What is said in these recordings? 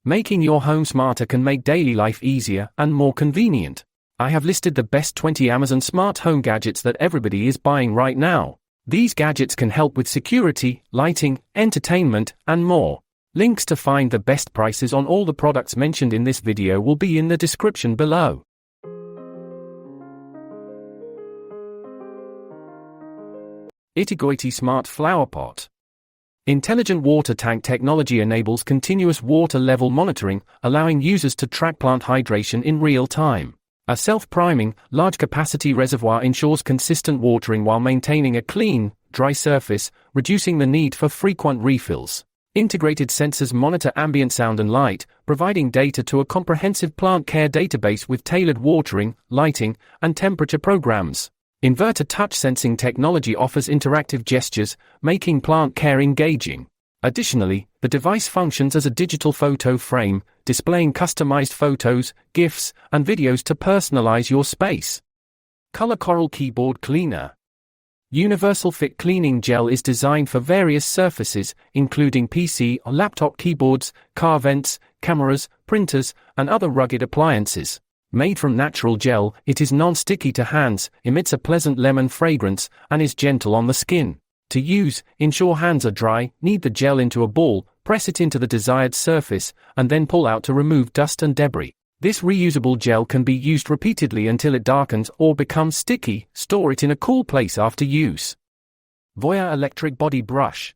Making your home smarter can make daily life easier and more convenient. I have listed the best 20 Amazon smart home gadgets that everybody is buying right now. These gadgets can help with security, lighting, entertainment, and more. Links to find the best prices on all the products mentioned in this video will be in the description below. Itigoiti Smart Flower Pot. Intelligent water tank technology enables continuous water level monitoring, allowing users to track plant hydration in real time. A self-priming, large-capacity reservoir ensures consistent watering while maintaining a clean, dry surface, reducing the need for frequent refills. Integrated sensors monitor ambient sound and light, providing data to a comprehensive plant care database with tailored watering, lighting, and temperature programs. Inverter touch sensing technology offers interactive gestures, making plant care engaging. Additionally, the device functions as a digital photo frame, displaying customized photos, GIFs, and videos to personalize your space. Color Coral Keyboard Cleaner. Universal Fit Cleaning Gel is designed for various surfaces, including PC or laptop keyboards, car vents, cameras, printers, and other rugged appliances. Made from natural gel, it is non-sticky to hands, emits a pleasant lemon fragrance, and is gentle on the skin. To use, ensure hands are dry, knead the gel into a ball, press it into the desired surface, and then pull out to remove dust and debris. This reusable gel can be used repeatedly until it darkens or becomes sticky. Store it in a cool place after use. Voya Electric Body Brush.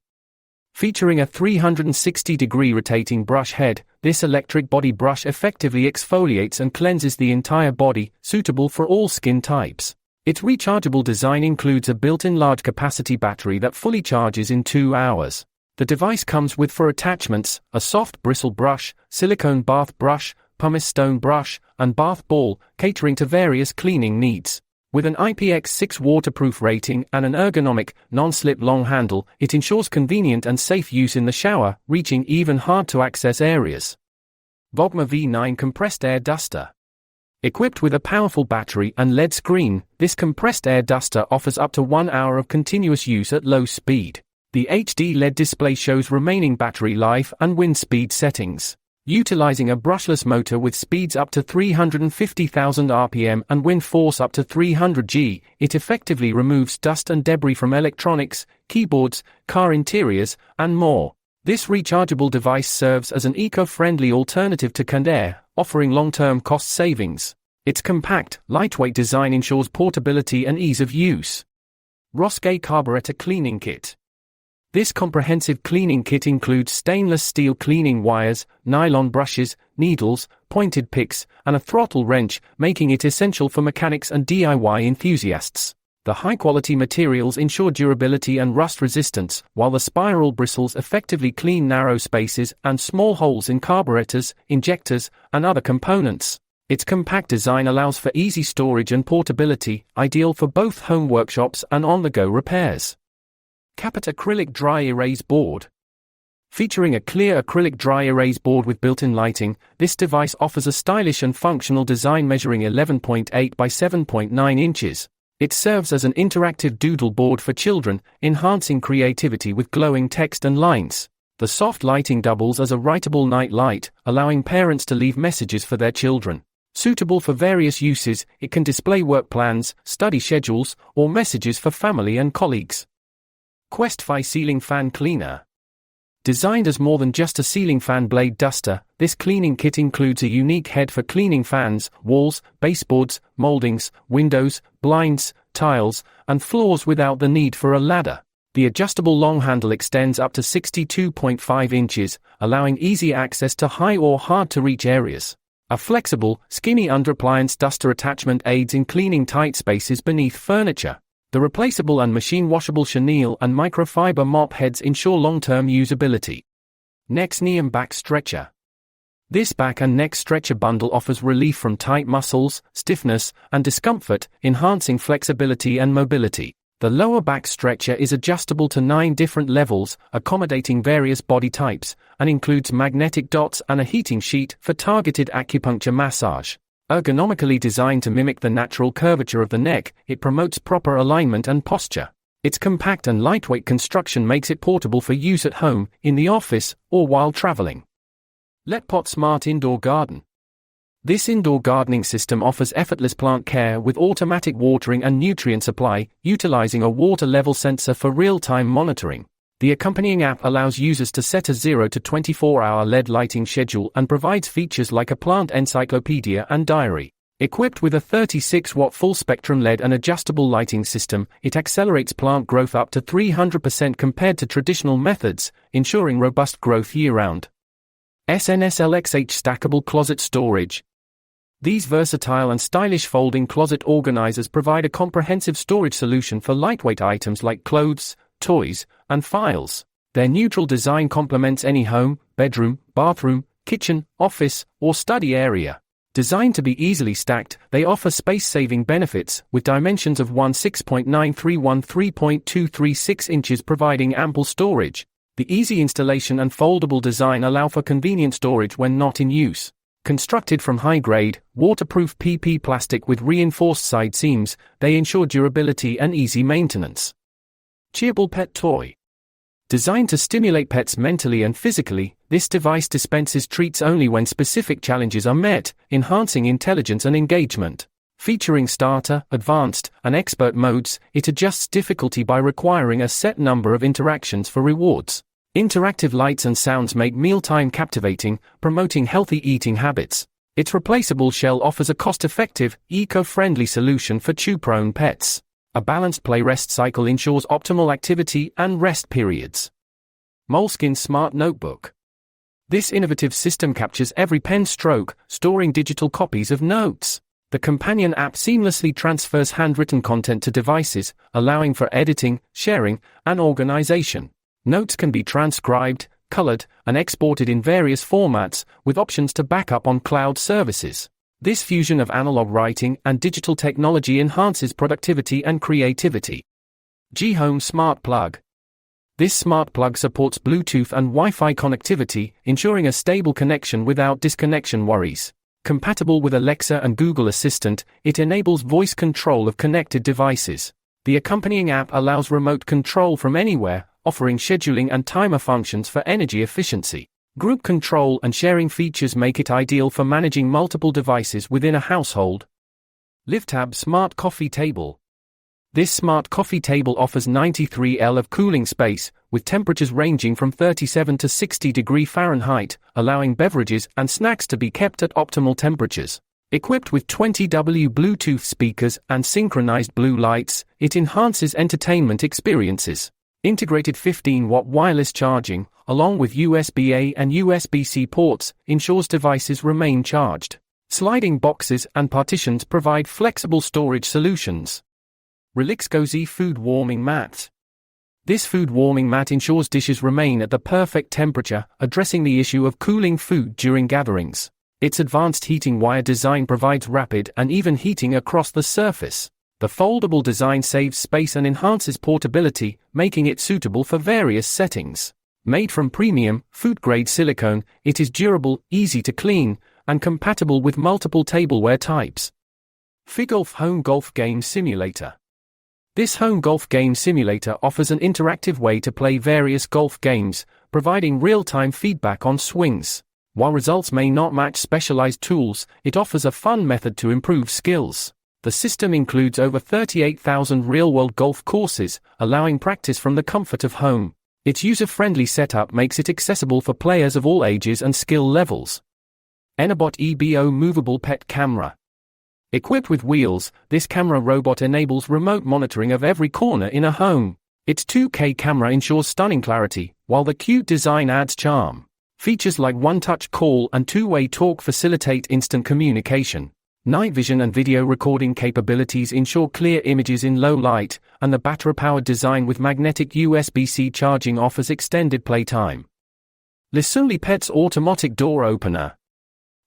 Featuring a 360-degree rotating brush head, this electric body brush effectively exfoliates and cleanses the entire body, suitable for all skin types. Its rechargeable design includes a built-in large-capacity battery that fully charges in 2 hours. The device comes with 4 attachments: a soft bristle brush, silicone bath brush, pumice stone brush, and bath ball, catering to various cleaning needs. With an IPX6 waterproof rating and an ergonomic, non-slip long handle, it ensures convenient and safe use in the shower, reaching even hard-to-access areas. Vogma V9 Compressed Air Duster. Equipped with a powerful battery and LED screen, this compressed air duster offers up to 1 hour of continuous use at low speed. The HD LED display shows remaining battery life and wind speed settings. Utilizing a brushless motor with speeds up to 350,000 RPM and wind force up to 300 G, it effectively removes dust and debris from electronics, keyboards, car interiors, and more. This rechargeable device serves as an eco-friendly alternative to canned air, offering long-term cost savings. Its compact, lightweight design ensures portability and ease of use. Roske Carburetor Cleaning Kit. This comprehensive cleaning kit includes stainless steel cleaning wires, nylon brushes, needles, pointed picks, and a throttle wrench, making it essential for mechanics and DIY enthusiasts. The high-quality materials ensure durability and rust resistance, while the spiral bristles effectively clean narrow spaces and small holes in carburetors, injectors, and other components. Its compact design allows for easy storage and portability, ideal for both home workshops and on-the-go repairs. Capit Acrylic Dry Erase Board. Featuring a clear acrylic dry erase board with built-in lighting, this device offers a stylish and functional design measuring 11.8 by 7.9 inches. It serves as an interactive doodle board for children, enhancing creativity with glowing text and lines. The soft lighting doubles as a writable night light, allowing parents to leave messages for their children. Suitable for various uses, it can display work plans, study schedules, or messages for family and colleagues. QuestFi Ceiling Fan Cleaner. Designed as more than just a ceiling fan blade duster, this cleaning kit includes a unique head for cleaning fans, walls, baseboards, moldings, windows, blinds, tiles, and floors without the need for a ladder. The adjustable long handle extends up to 62.5 inches, allowing easy access to high or hard-to-reach areas. A flexible, skinny under-appliance duster attachment aids in cleaning tight spaces beneath furniture. The replaceable and machine-washable chenille and microfiber mop heads ensure long-term usability. NextGen Back Stretcher. This back and neck stretcher bundle offers relief from tight muscles, stiffness, and discomfort, enhancing flexibility and mobility. The lower back stretcher is adjustable to 9 different levels, accommodating various body types, and includes magnetic dots and a heating sheet for targeted acupuncture massage. Ergonomically designed to mimic the natural curvature of the neck, it promotes proper alignment and posture. Its compact and lightweight construction makes it portable for use at home, in the office, or while traveling. LetPot Smart Indoor Garden. This indoor gardening system offers effortless plant care with automatic watering and nutrient supply, utilizing a water level sensor for real-time monitoring. The accompanying app allows users to set a 0 to 24-hour LED lighting schedule and provides features like a plant encyclopedia and diary. Equipped with a 36-watt full-spectrum LED and adjustable lighting system, it accelerates plant growth up to 300% compared to traditional methods, ensuring robust growth year-round. SNSLXH Stackable Closet Storage. These versatile and stylish folding closet organizers provide a comprehensive storage solution for lightweight items like clothes, toys, and files. Their neutral design complements any home, bedroom, bathroom, kitchen, office, or study area. Designed to be easily stacked, they offer space-saving benefits, with dimensions of 6.9313.236 inches providing ample storage. The easy installation and foldable design allow for convenient storage when not in use. Constructed from high-grade, waterproof PP plastic with reinforced side seams, they ensure durability and easy maintenance. Cheerable Pet Toy. Designed to stimulate pets mentally and physically, this device dispenses treats only when specific challenges are met, enhancing intelligence and engagement. Featuring starter, advanced, and expert modes, it adjusts difficulty by requiring a set number of interactions for rewards. Interactive lights and sounds make mealtime captivating, promoting healthy eating habits. Its replaceable shell offers a cost-effective, eco-friendly solution for chew-prone pets. A balanced play-rest cycle ensures optimal activity and rest periods. Moleskine Smart Notebook. This innovative system captures every pen stroke, storing digital copies of notes. The companion app seamlessly transfers handwritten content to devices, allowing for editing, sharing, and organization. Notes can be transcribed, colored, and exported in various formats, with options to backup on cloud services. This fusion of analog writing and digital technology enhances productivity and creativity. G-Home Smart Plug. This smart plug supports Bluetooth and Wi-Fi connectivity, ensuring a stable connection without disconnection worries. Compatible with Alexa and Google Assistant, it enables voice control of connected devices. The accompanying app allows remote control from anywhere, offering scheduling and timer functions for energy efficiency. Group control and sharing features make it ideal for managing multiple devices within a household. LiveTab Smart Coffee Table. This smart coffee table offers 93 L of cooling space, with temperatures ranging from 37 to 60 degrees Fahrenheit, allowing beverages and snacks to be kept at optimal temperatures. Equipped with 20W Bluetooth speakers and synchronized blue lights, it enhances entertainment experiences. Integrated 15-watt wireless charging, along with USB-A and USB-C ports, ensures devices remain charged. Sliding boxes and partitions provide flexible storage solutions. Relixcozy Food Warming Mat. This food warming mat ensures dishes remain at the perfect temperature, addressing the issue of cooling food during gatherings. Its advanced heating wire design provides rapid and even heating across the surface. The foldable design saves space and enhances portability, making it suitable for various settings. Made from premium, food-grade silicone, it is durable, easy to clean, and compatible with multiple tableware types. FiGolf Home Golf Game Simulator. This home golf game simulator offers an interactive way to play various golf games, providing real-time feedback on swings. While results may not match specialized tools, it offers a fun method to improve skills. The system includes over 38,000 real-world golf courses, allowing practice from the comfort of home. Its user-friendly setup makes it accessible for players of all ages and skill levels. Enabot EBO Movable Pet Camera. Equipped with wheels, this camera robot enables remote monitoring of every corner in a home. Its 2K camera ensures stunning clarity, while the cute design adds charm. Features like one-touch call and two-way talk facilitate instant communication. Night vision and video recording capabilities ensure clear images in low light, and the battery-powered design with magnetic USB-C charging offers extended playtime. Lisuli Pets Automatic Door Opener.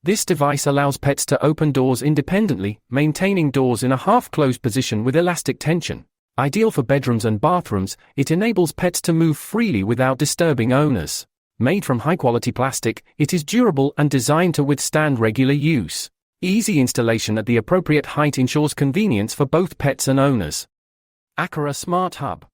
This device allows pets to open doors independently, maintaining doors in a half-closed position with elastic tension. Ideal for bedrooms and bathrooms, it enables pets to move freely without disturbing owners. Made from high-quality plastic, it is durable and designed to withstand regular use. Easy installation at the appropriate height ensures convenience for both pets and owners. Acura Smart Hub.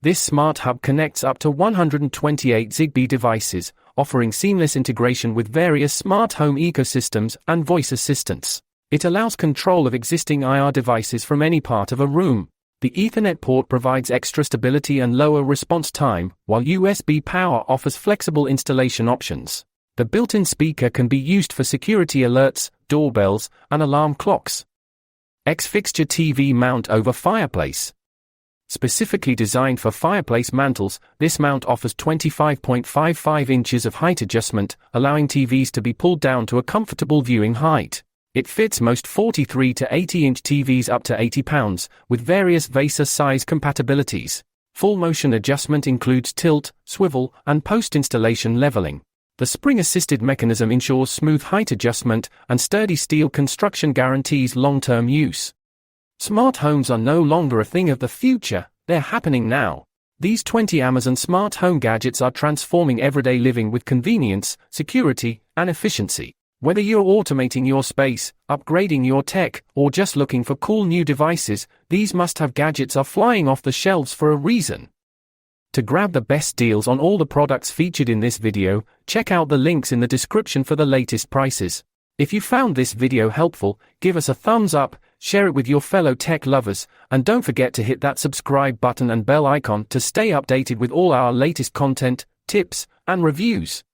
This smart hub connects up to 128 Zigbee devices, offering seamless integration with various smart home ecosystems and voice assistants. It allows control of existing IR devices from any part of a room. The Ethernet port provides extra stability and lower response time, while USB power offers flexible installation options. The built-in speaker can be used for security alerts, doorbells, and alarm clocks. X-Fixture TV mount over fireplace. Specifically designed for fireplace mantles, this mount offers 25.55 inches of height adjustment, allowing TVs to be pulled down to a comfortable viewing height. It fits most 43 to 80-inch TVs up to 80 pounds, with various VESA size compatibilities. Full motion adjustment includes tilt, swivel, and post-installation leveling. The spring-assisted mechanism ensures smooth height adjustment, and sturdy steel construction guarantees long-term use. Smart homes are no longer a thing of the future, they're happening now. These 20 Amazon smart home gadgets are transforming everyday living with convenience, security, and efficiency. Whether you're automating your space, upgrading your tech, or just looking for cool new devices, these must-have gadgets are flying off the shelves for a reason. To grab the best deals on all the products featured in this video, check out the links in the description for the latest prices. If you found this video helpful, give us a thumbs up, share it with your fellow tech lovers, and don't forget to hit that subscribe button and bell icon to stay updated with all our latest content, tips, and reviews.